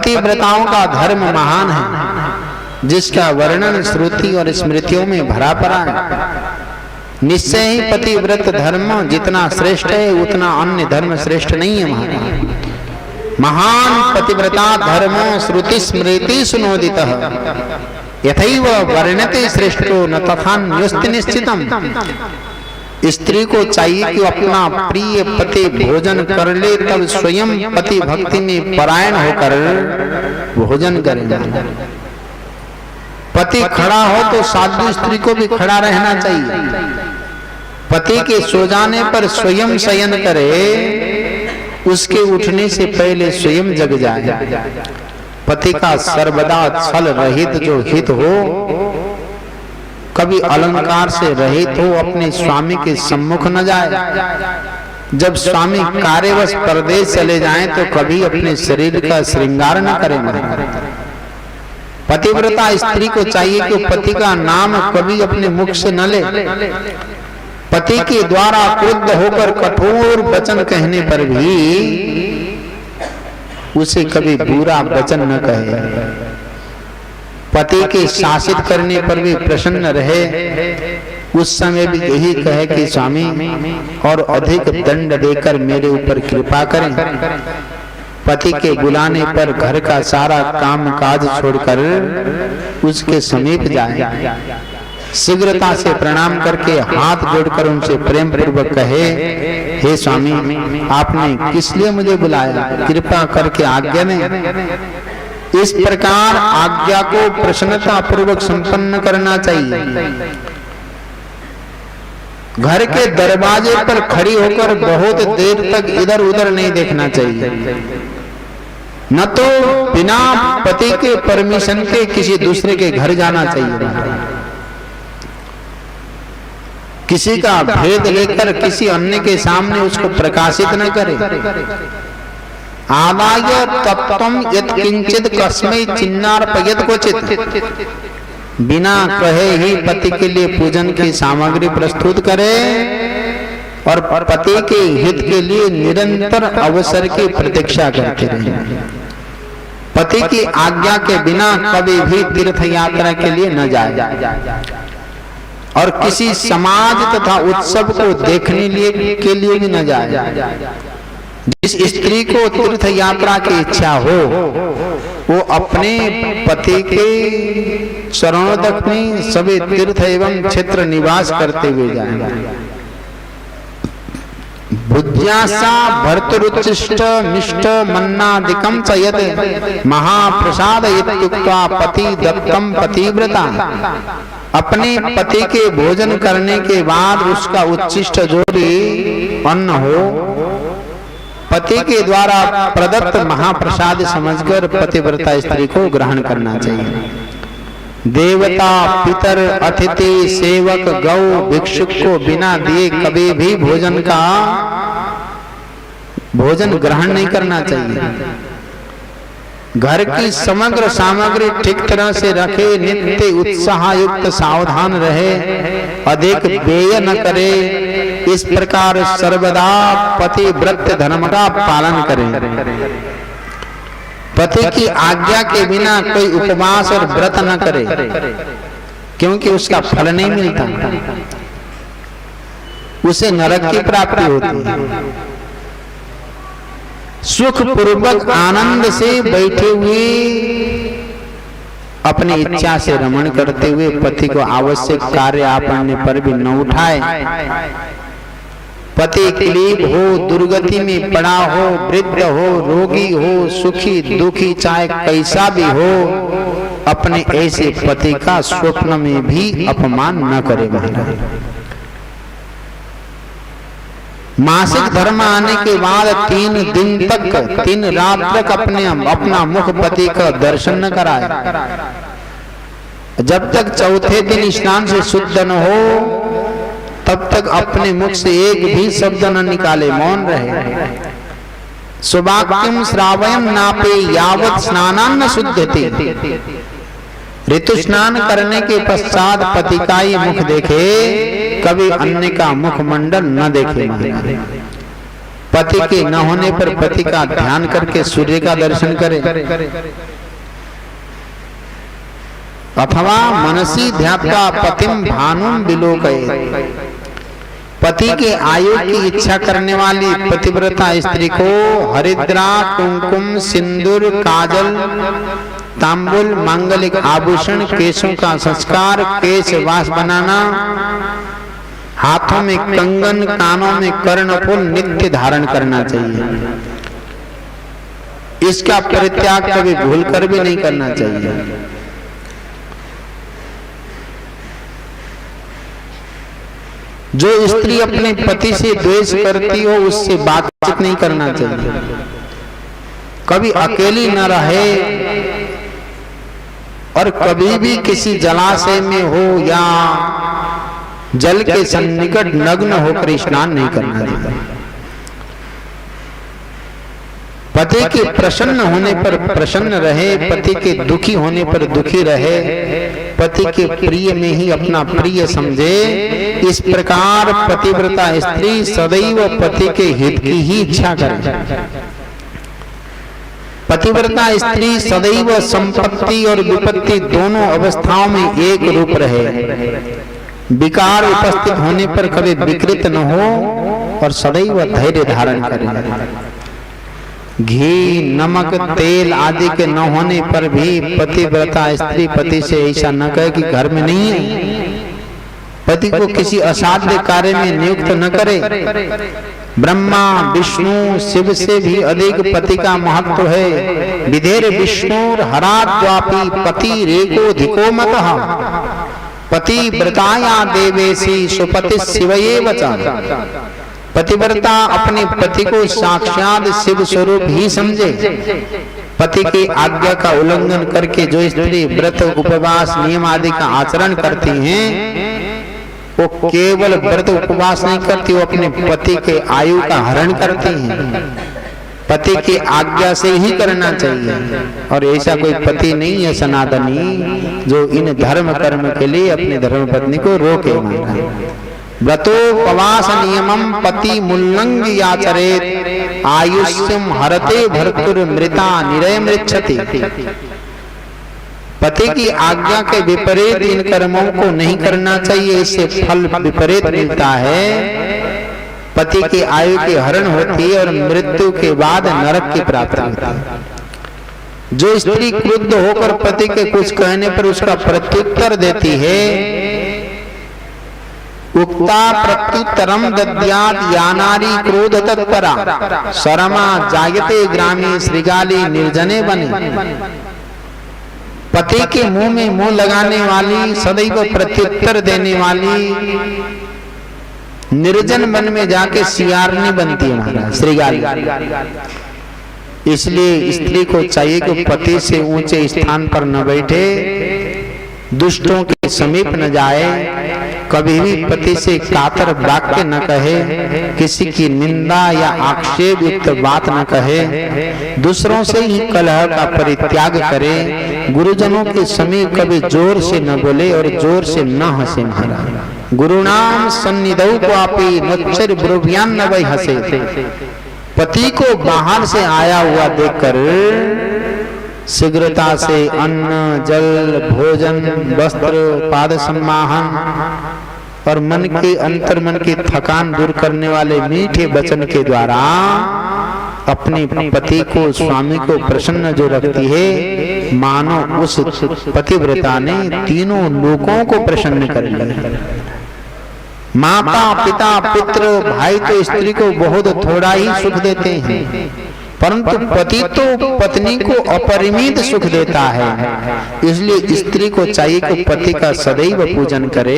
पतिव्रताओं का धर्म महान है, जिसका वर्णन श्रुति और स्मृतियों में भरा पड़ा है। निश्चय ही पतिव्रत धर्म जितना श्रेष्ठ है उतना अन्य धर्म श्रेष्ठ नहीं है। महान पतिव्रता धर्म श्रुति स्मृति सुनोदितः यथैव वर्ण्यते श्रेष्ठो न तथा न्यस्ति निश्चितम। स्त्री को चाहिए कि अपना प्रिय पति भोजन कर ले, तब स्वयं पति भक्ति में परायण होकर भोजन करे। पति खड़ा हो तो साधु स्त्री को भी खड़ा रहना चाहिए। पति के सो जाने पर स्वयं शयन करे, उसके उठने से पहले स्वयं जग जाए। पति का सर्वदा छल रहित जो हित हो, कभी अलंकार से रहित हो, अपने स्वामी के सम्मुख न जाए। जब स्वामी कार्यवश परदेश चले जाएं तो कभी अपने शरीर का श्रृंगार न करें। पतिव्रता स्त्री को चाहिए कि पति का नाम कभी अपने मुख से न ले। पति के द्वारा क्रुद्ध होकर कठोर वचन कहने पर भी उसे कभी बुरा वचन न कहे। पति के शासित करने पर भी प्रसन्न रहे, उस समय भी यही कहे कि स्वामी और अधिक दंड देकर मेरे ऊपर कृपा करें। पति के बुलाने पर घर का सारा काम काज छोड़कर उसके समीप जाए। शीघ्रता से प्रणाम करके हाथ जोड़कर उनसे प्रेम पूर्वक कहे, हे स्वामी, आपने किस लिए मुझे बुलाया, कृपा करके आज्ञा दें। इस प्रकार आज्ञा को प्रसन्नता पूर्वक संपन्न करना चाहिए। घर के दरवाजे पर खड़ी होकर बहुत देर तक इधर उधर नहीं देखना चाहिए। न तो बिना पति के परमिशन के किसी दूसरे के घर जाना चाहिए। किसी का भेद लेकर किसी अन्य के सामने उसको प्रकाशित न करे। आदाय तत्त्वं यत् किंचित कस्मै चिन्नार्पयत् क्वचित्। बिना कहे ही पति के लिए पूजन की सामग्री प्रस्तुत करे और पति के हित के लिए निरंतर अवसर की प्रतीक्षा करते रहे। पति की आज्ञा के बिना कभी भी तीर्थ यात्रा के लिए न जाए और किसी समाज तथा उत्सव को देखने के लिए भी न जाए। जिस स्त्री को तीर्थ यात्रा की इच्छा हो वो अपने पति के चरणोदक में सभी तीर्थ एवं क्षेत्र निवास करते हुए जाए। भुज्यासा भर्तरुचिष्ट मिष्ट मन्नादिकं च यत् महाप्रसाद इत्युक्त्वा पति दत्तं पतिव्रता। अपने पति के भोजन करने के बाद उसका उच्छिष्ट जो भी अन्न हो, पति के द्वारा प्रदत्त महाप्रसाद समझकर पतिव्रता स्त्री को ग्रहण करना चाहिए। देवता, पितर, अतिथि, सेवक, गौ, भिक्षुक को बिना दिए कभी भी भोजन ग्रहण नहीं करना चाहिए। घर की समग्र सामग्री ठीक तरह से रखे, नित्य उत्साह युक्त सावधान रहे, अधिक व्यय न करे। इस प्रकार सर्वदा पतिव्रत धर्म का पालन करें। पति की आज्ञा के बिना कोई उपवास और व्रत न करे, क्योंकि उसका फल नहीं मिलता, उसे नरक की प्राप्ति होती है। सुख पूर्वक आनंद से बैठे हुए अपनी इच्छा से रमण करते हुए पति को आवश्यक कार्य आ पड़ने पर भी न उठाए। पति क्लीब हो, दुर्गति में पड़ा हो, वृद्ध हो, रोगी हो, सुखी दुखी चाहे कैसा भी हो, अपने ऐसे पति का स्वप्न में भी अपमान न करे। मासिक धर्म आने के बाद 3 दिन तक 3 रात तक अपना मुख पति का दर्शन न कराए। जब तक चौथे दिन स्नान से शुद्ध न हो तब तक अपने मुख से एक भी शब्द न निकाले, मौन रहे। सुवाक्यं श्रावयं नापे यावत् स्नानान्न शुद्धते। ऋतु स्नान करने के पश्चात पति का ही मुख देखे, कभी अन्य का मुखमंडल न देखे। पति के न होने पर पति का ध्यान करके सूर्य का दर्शन करे, अथवा मनसी ध्यात्वा पतिम भानुम विलोकये। पति के आयु की इच्छा करने वाली पतिव्रता स्त्री को हरिद्रा, कुमकुम, सिंदूर, काजल, तांबुल, मांगलिक आभूषण, केशों का संस्कार, केश वास बनाना, हाथों में कंगन, कानों में कर्णफूल नित्य धारण करना चाहिए। इसका परित्याग कभी भूलकर भी नहीं करना चाहिए। जो स्त्री अपने पति से द्वेष करती हो उससे बातचीत नहीं करना चाहिए। कभी अकेली न रहे और कभी भी किसी जलाशय में हो या जल के सन्निकट नग्न होकर स्नान नहीं करना चाहिए। पति के प्रसन्न होने पर प्रसन्न रहे, पति के दुखी होने पर दुखी रहे, पति के प्रिय में ही अपना प्रिय समझे। इस प्रकार पतिव्रता स्त्री सदैव पति के हित की ही इच्छा करे। पतिव्रता स्त्री सदैव संपत्ति और विपत्ति दोनों अवस्थाओं में एक रूप रहे, विकार उपस्थित होने पर कभी विकृत न हो और सदैव धैर्य धारण करे। घी, नमक, तेल आदि के न होने पर भी पतिव्रता स्त्री पति से ऐसा न कहे कि घर में नहीं है। पति को किसी असाध्य कार्य में नियुक्त न करे। ब्रह्मा, विष्णु, शिव से भी अधिक पति का महत्व है। विधेर विष्णुर हराद्वापि पति रेको धिको मतः, पति व्रताया देवेशी सुपति शिवयेव च। पतिव्रता अपने पति को साक्षात शिव स्वरूप ही समझे। पति की आज्ञा का उल्लंघन करके जो स्त्री व्रत, उपवास, नियम आदि का आचरण करती हैं, वो केवल व्रत उपवास नहीं करती, वो अपने पति के आयु का हरण करती हैं। पति की आज्ञा से ही करना चाहिए। और ऐसा कोई पति नहीं है सनातनी जो इन धर्म कर्म के लिए अपनी धर्मपत्नी को रोके। व्रतोपवास नियमम पति मुल्लंघ याचरेत, आयुष्यम हरते भर्तुर मृता निरय मृच्छति। पति की आज्ञा के विपरीत इन कर्मों को नहीं करना चाहिए, इससे फल विपरीत मिलता है। पति की आयु की हरण होती है और मृत्यु के बाद नरक की प्राप्ति होती है। जो स्त्री क्रुद्ध होकर पति के कुछ कहने पर उसका प्रत्युत्तर देती है, उक्ता प्रत्युत्तरम दद्यात् या नारी क्रोध तत्परा, शरमा जायते ग्रामे श्रीगाली निर्जने बने। पति के मुंह में मुंह लगाने वाली, सदैव प्रत्युत्तर देने वाली निर्जन वन में जाके सियारनी बनती है महाराज, श्रीगाली। इसलिए स्त्री को चाहिए कि पति से ऊंचे स्थान पर न बैठे, दुष्टों के समीप न जाए, कभी भी पति से कातर वाक्य न कहे, किसी की निंदा या आक्षेप युक्त बात न कहे, दूसरों से ही कलह का परित्याग करे, गुरुजनों के समीप कभी जोर से न बोले और जोर से न हंसे महाराज। गुरुनाम सन्निधौ क्वापि नोच्चर ब्रुव्यान न वै हंसे। पति को बाहर से आया हुआ देखकर शीघ्रता से अन्न, जल, भोजन, वस्त्र, पाद सम्माहन और मन के अंतर्मन की थकान दूर करने वाले मीठे वचन के द्वारा अपने पति को, स्वामी को प्रसन्न जो रखती है, मानो उस पतिव्रता ने तीनों लोकों को प्रसन्न कर लिया। माता, पिता, पुत्र, भाई तो स्त्री को बहुत थोड़ा ही सुख देते हैं, परंतु पति तो पत्नी को अपरिमित सुख देता है। इसलिए स्त्री को चाहिए कि पति का सदैव पूजन करे।